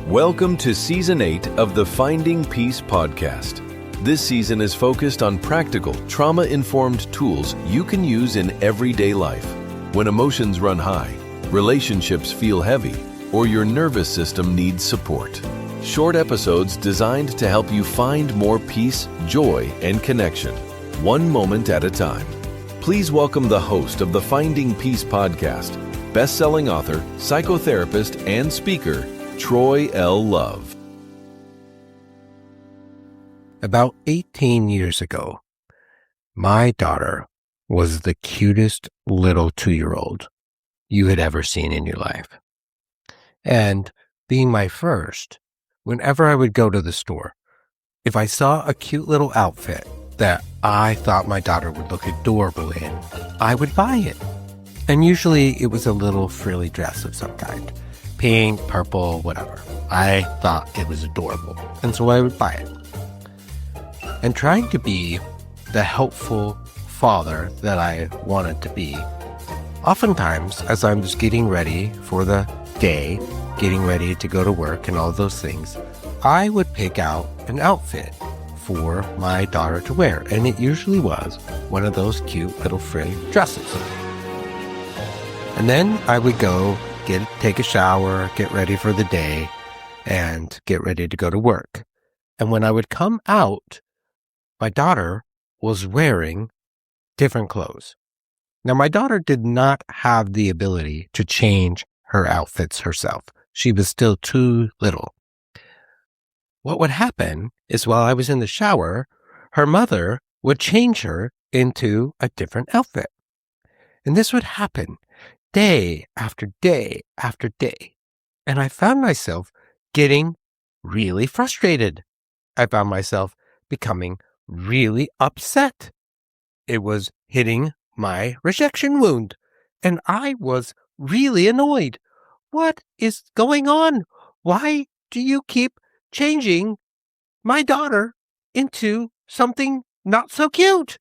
Welcome to Season 8 of the Finding Peace podcast. This season is focused on practical, trauma-informed tools you can use in everyday life. When emotions run high, relationships feel heavy, or your nervous system needs support. Short episodes designed to help you find more peace, joy, and connection, one moment at a time. Please welcome the host of the Finding Peace podcast, best-selling author, psychotherapist, and speaker, Troy L. Love. About 18 years ago, my daughter was the cutest little 2-year-old you had ever seen in your life. And being my first, whenever I would go to the store, if I saw a cute little outfit that I thought my daughter would look adorable in, I would buy it. And usually it was a little frilly dress of some kind. Pink, purple, whatever. I thought it was adorable, and so I would buy it. And trying to be the helpful father that I wanted to be, oftentimes as I was getting ready for the day, getting ready to go to work and all those things, I would pick out an outfit for my daughter to wear, and it usually was one of those cute little frilly dresses. And then I would go take a shower, get ready for the day, and get ready to go to work. And when I would come out, my daughter was wearing different clothes. Now, my daughter did not have the ability to change her outfits herself. She was still too little. What would happen is while I was in the shower, her mother would change her into a different outfit. And this would happen day after day after day. And I found myself getting really frustrated. I found myself becoming really upset. It was hitting my rejection wound. And I was really annoyed. What is going on? Why do you keep changing my daughter into something not so cute?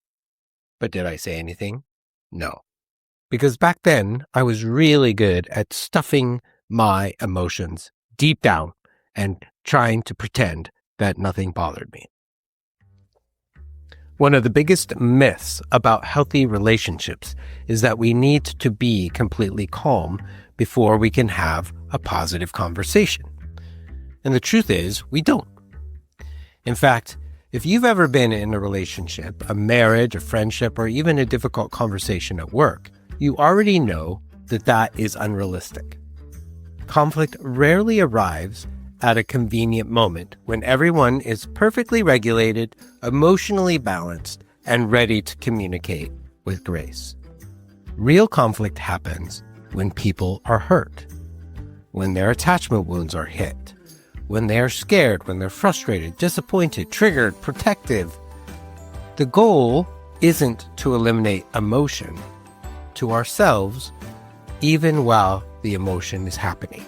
But did I say anything? No. Because back then, I was really good at stuffing my emotions deep down and trying to pretend that nothing bothered me. One of the biggest myths about healthy relationships is that we need to be completely calm before we can have a positive conversation. And the truth is, we don't. In fact, if you've ever been in a relationship, a marriage, a friendship, or even a difficult conversation at work, you already know that that is unrealistic. Conflict rarely arrives at a convenient moment when everyone is perfectly regulated, emotionally balanced, and ready to communicate with grace. Real conflict happens when people are hurt, when their attachment wounds are hit, when they are scared, when they're frustrated, disappointed, triggered, protective. The goal isn't to eliminate emotion to ourselves, even while the emotion is happening.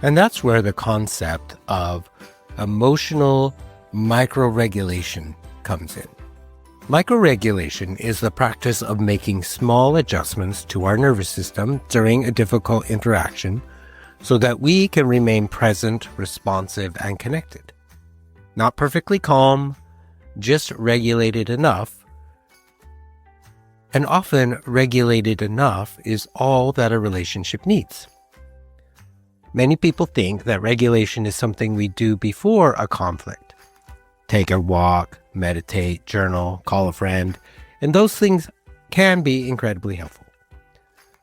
And that's where the concept of emotional microregulation comes in. Microregulation is the practice of making small adjustments to our nervous system during a difficult interaction so that we can remain present, responsive, and connected. Not perfectly calm, just regulated enough. And often, regulated enough is all that a relationship needs. Many people think that regulation is something we do before a conflict. Take a walk, meditate, journal, call a friend, and those things can be incredibly helpful.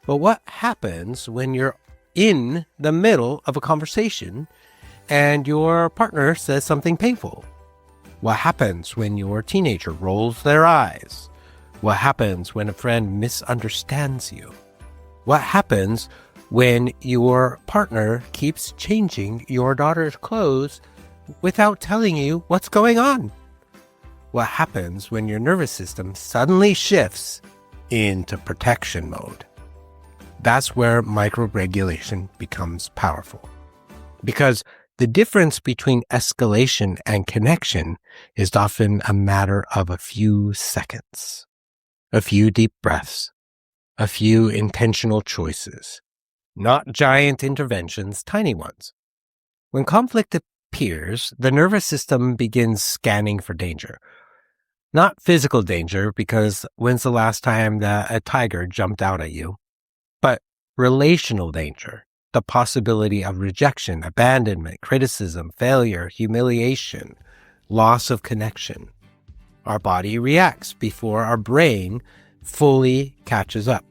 But what happens when you're in the middle of a conversation and your partner says something painful? What happens when your teenager rolls their eyes? What happens when a friend misunderstands you? What happens when your partner keeps changing your daughter's clothes without telling you what's going on? What happens when your nervous system suddenly shifts into protection mode? That's where microregulation becomes powerful. Because the difference between escalation and connection is often a matter of a few seconds. A few deep breaths, a few intentional choices, Not giant interventions, tiny ones. When conflict appears, the nervous system begins scanning for danger. Not physical danger, because when's the last time that a tiger jumped out at you? But relational danger, the possibility of rejection, abandonment, criticism, failure, humiliation, loss of connection. Our body reacts before our brain fully catches up.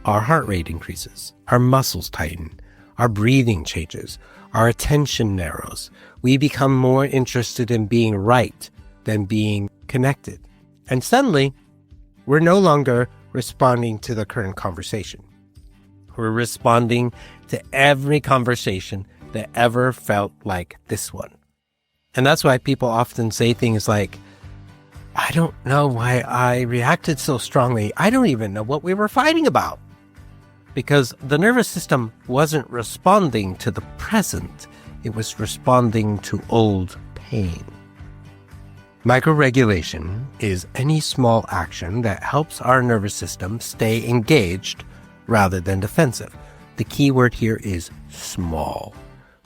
Our heart rate increases, our muscles tighten, our breathing changes, our attention narrows. We become more interested in being right than being connected. And suddenly, we're no longer responding to the current conversation. We're responding to every conversation that ever felt like this one. And that's why people often say things like, I don't know why I reacted so strongly. I don't even know what we were fighting about. Because the nervous system wasn't responding to the present. It was responding to old pain. Microregulation is any small action that helps our nervous system stay engaged rather than defensive. The key word here is small.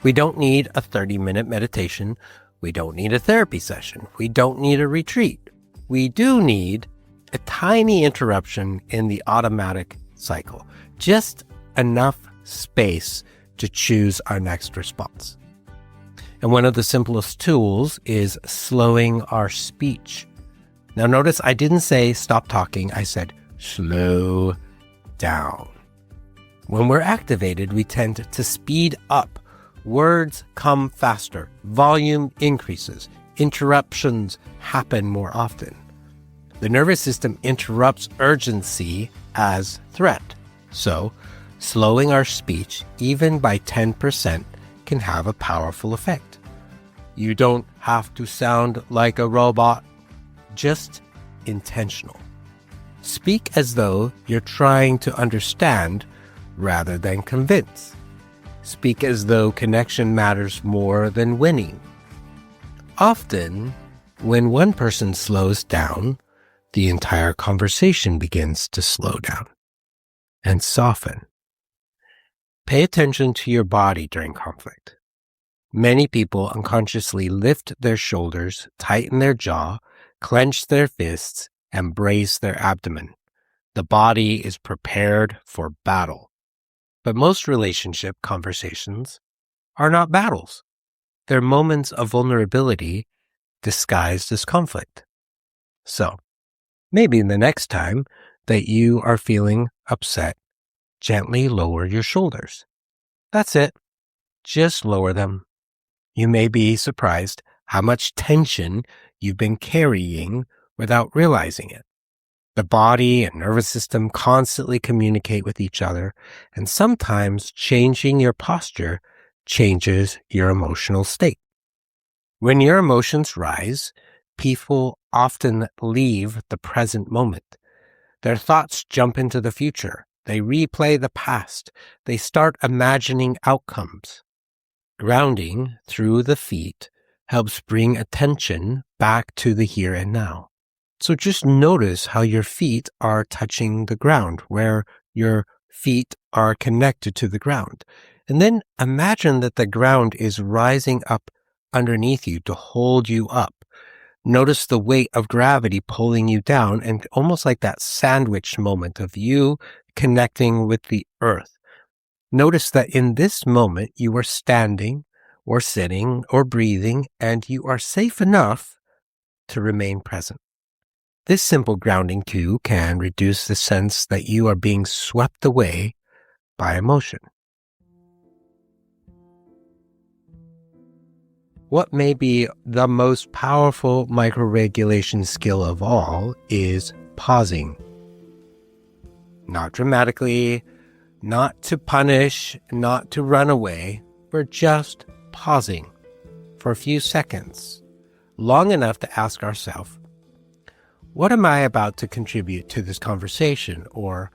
We don't need a 30-minute meditation. We don't need a therapy session. We don't need a retreat. We do need a tiny interruption in the automatic cycle. Just enough space to choose our next response. And one of the simplest tools is slowing our speech. Now notice I didn't say stop talking. I said slow down. When we're activated, we tend to speed up. Words come faster. Volume increases. Interruptions happen more often. The nervous system interrupts urgency as threat. So, slowing our speech, even by 10%, can have a powerful effect. You don't have to sound like a robot, just intentional. Speak as though you're trying to understand rather than convince. Speak as though connection matters more than winning. Often, when one person slows down, the entire conversation begins to slow down and soften. Pay attention to your body during conflict. Many people unconsciously lift their shoulders, tighten their jaw, clench their fists, and brace their abdomen. The body is prepared for battle. But most relationship conversations are not battles. They're moments of vulnerability disguised as conflict. So, maybe the next time that you are feeling upset, gently lower your shoulders. That's it. Just lower them. You may be surprised how much tension you've been carrying without realizing it. The body and nervous system constantly communicate with each other, and sometimes changing your posture changes your emotional state. When your emotions rise, people often leave the present moment. Their thoughts jump into the future. They replay the past. They start imagining outcomes. Grounding through the feet helps bring attention back to the here and now. So just notice how your feet are touching the ground, where your feet are connected to the ground. And then imagine that the ground is rising up underneath you to hold you up. Notice the weight of gravity pulling you down, and almost like that sandwich moment of you connecting with the earth. Notice that in this moment you are standing or sitting or breathing, and you are safe enough to remain present. This simple grounding cue can reduce the sense that you are being swept away by emotion. What may be the most powerful microregulation skill of all is pausing. Not dramatically, not to punish, not to run away. We're just pausing for a few seconds, long enough to ask ourselves, what am I about to contribute to this conversation? Or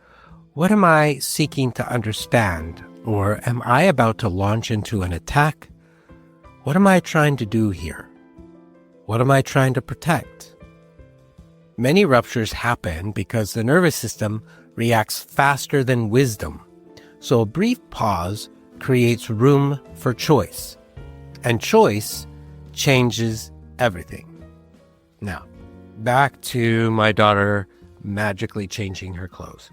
what am I seeking to understand? Or am I about to launch into an attack? What am I trying to do here? What am I trying to protect? Many ruptures happen because the nervous system reacts faster than wisdom. So a brief pause creates room for choice, and choice changes everything. Now, back to my daughter magically changing her clothes.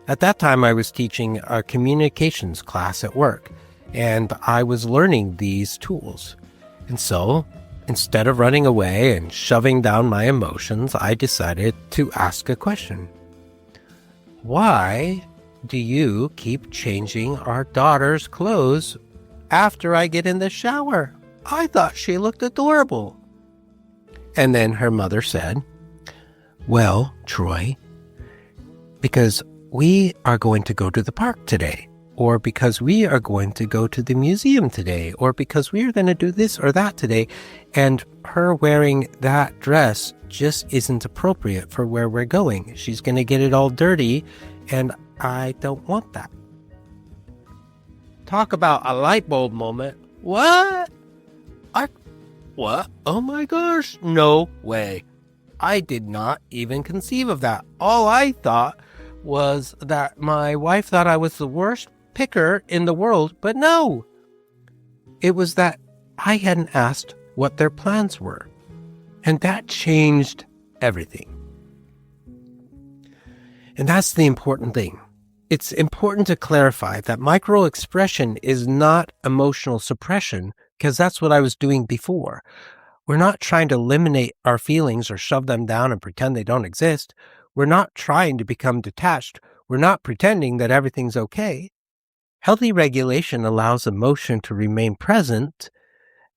At that time, I was teaching a communications class at work, and I was learning these tools. And so, instead of running away and shoving down my emotions, I decided to ask a question. Why do you keep changing our daughter's clothes after I get in the shower? I thought she looked adorable. And then her mother said, well, Troy, because we are going to go to the park today, or because we are going to go to the museum today, or because we are going to do this or that today, and her wearing that dress just isn't appropriate for where we're going. She's going to get it all dirty, and I don't want that. Talk about a light bulb moment. What? What? Oh my gosh, no way. I did not even conceive of that. All I thought was that my wife thought I was the worst picker in the world, but no. It was that I hadn't asked what their plans were. And that changed everything. And that's the important thing. It's important to clarify that micro-expression is not emotional suppression, because that's what I was doing before. We're not trying to eliminate our feelings or shove them down and pretend they don't exist. We're not trying to become detached. We're not pretending that everything's okay. Healthy regulation allows emotion to remain present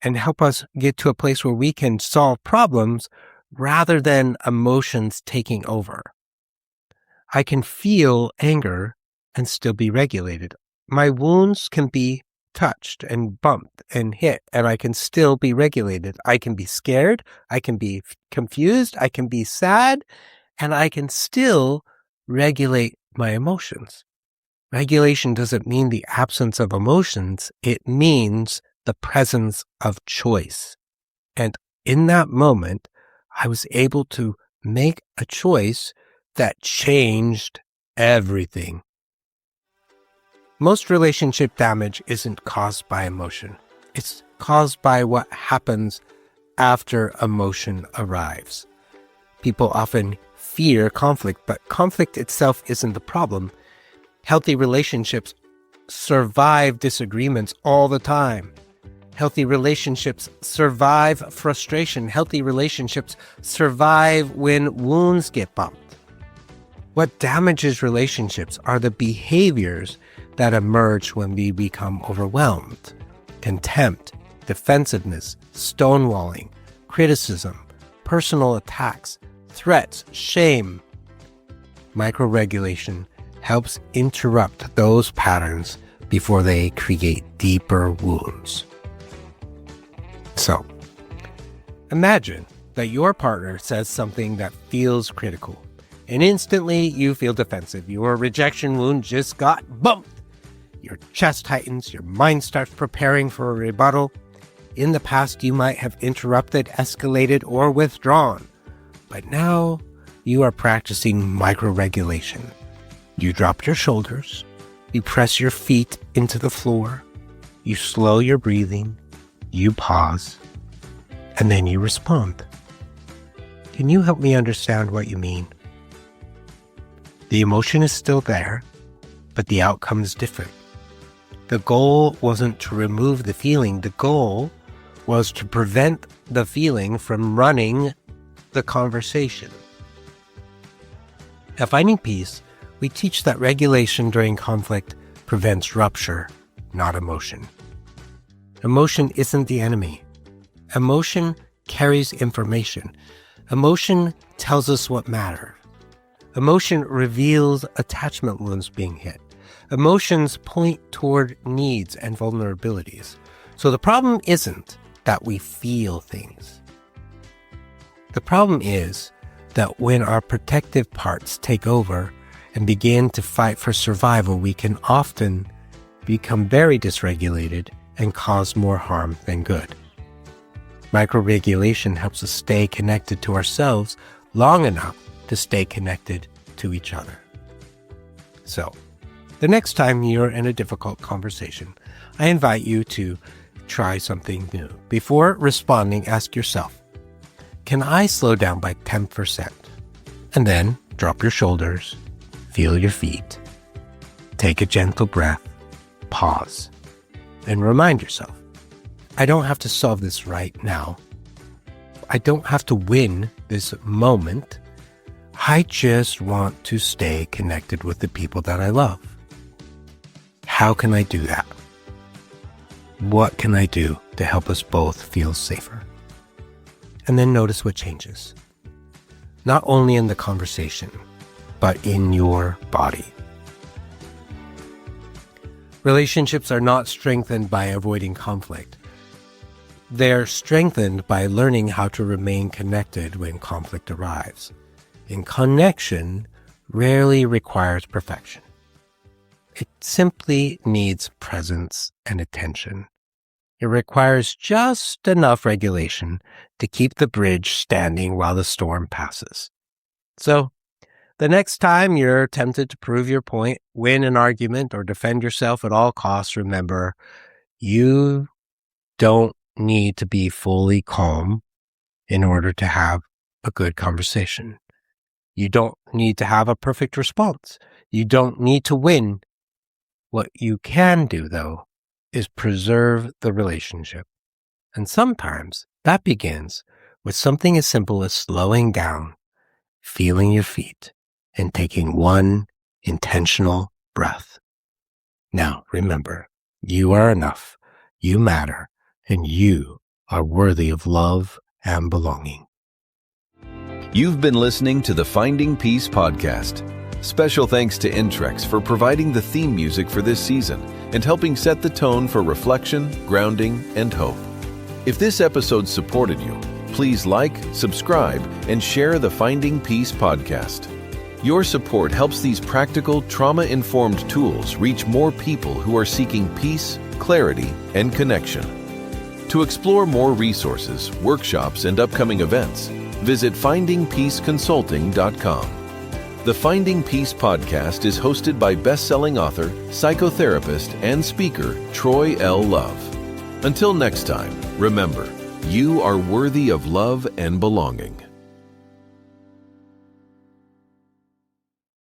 and help us get to a place where we can solve problems rather than emotions taking over. I can feel anger and still be regulated. My wounds can be touched and bumped and hit, and I can still be regulated. I can be scared, I can be confused, I can be sad, and I can still regulate my emotions. Regulation doesn't mean the absence of emotions. It means the presence of choice. And in that moment, I was able to make a choice that changed everything. Most relationship damage isn't caused by emotion. It's caused by what happens after emotion arrives. People often fear conflict, but conflict itself isn't the problem. Healthy relationships survive disagreements all the time. Healthy relationships survive frustration. Healthy relationships survive when wounds get bumped. What damages relationships are the behaviors that emerge when we become overwhelmed. Contempt, defensiveness, stonewalling, criticism, personal attacks, threats, shame. Microregulation helps interrupt those patterns before they create deeper wounds. So, imagine that your partner says something that feels critical, and instantly you feel defensive. Your rejection wound just got bumped. Your chest tightens, your mind starts preparing for a rebuttal. In the past, you might have interrupted, escalated, or withdrawn. But now, you are practicing microregulation. You drop your shoulders, you press your feet into the floor, you slow your breathing, you pause, and then you respond. Can you help me understand what you mean? The emotion is still there, but the outcome is different. The goal wasn't to remove the feeling. The goal was to prevent the feeling from running the conversation. At Finding Peace, we teach that regulation during conflict prevents rupture, not emotion. Emotion isn't the enemy. Emotion carries information. Emotion tells us what matters. Emotion reveals attachment wounds being hit. Emotions point toward needs and vulnerabilities. So the problem isn't that we feel things. The problem is that when our protective parts take over and begin to fight for survival, we can often become very dysregulated and cause more harm than good. Microregulation helps us stay connected to ourselves long enough to stay connected to each other. So, The next time you're in a difficult conversation, I invite you to try something new. Before responding, ask yourself, can I slow down by 10%? And then drop your shoulders, feel your feet, take a gentle breath, pause, and remind yourself, I don't have to solve this right now. I don't have to win this moment. I just want to stay connected with the people that I love. How can I do that? What can I do to help us both feel safer? And then notice what changes. Not only in the conversation, but in your body. Relationships are not strengthened by avoiding conflict. They're strengthened by learning how to remain connected when conflict arrives. And connection rarely requires perfection. It simply needs presence and attention. It requires just enough regulation to keep the bridge standing while the storm passes. So, the next time you're tempted to prove your point, win an argument, or defend yourself at all costs, remember, you don't need to be fully calm in order to have a good conversation. You don't need to have a perfect response. You don't need to win. What you can do, though, is preserve the relationship. And sometimes that begins with something as simple as slowing down, feeling your feet, and taking one intentional breath. Now, remember, you are enough, you matter, and you are worthy of love and belonging. You've been listening to the Finding Peace podcast. Special thanks to Intrex for providing the theme music for this season and helping set the tone for reflection, grounding, and hope. If this episode supported you, please like, subscribe, and share the Finding Peace podcast. Your support helps these practical, trauma-informed tools reach more people who are seeking peace, clarity, and connection. To explore more resources, workshops, and upcoming events, visit findingpeaceconsulting.com. The Finding Peace podcast is hosted by best-selling author, psychotherapist, and speaker Troy L. Love. Until next time, remember, you are worthy of love and belonging.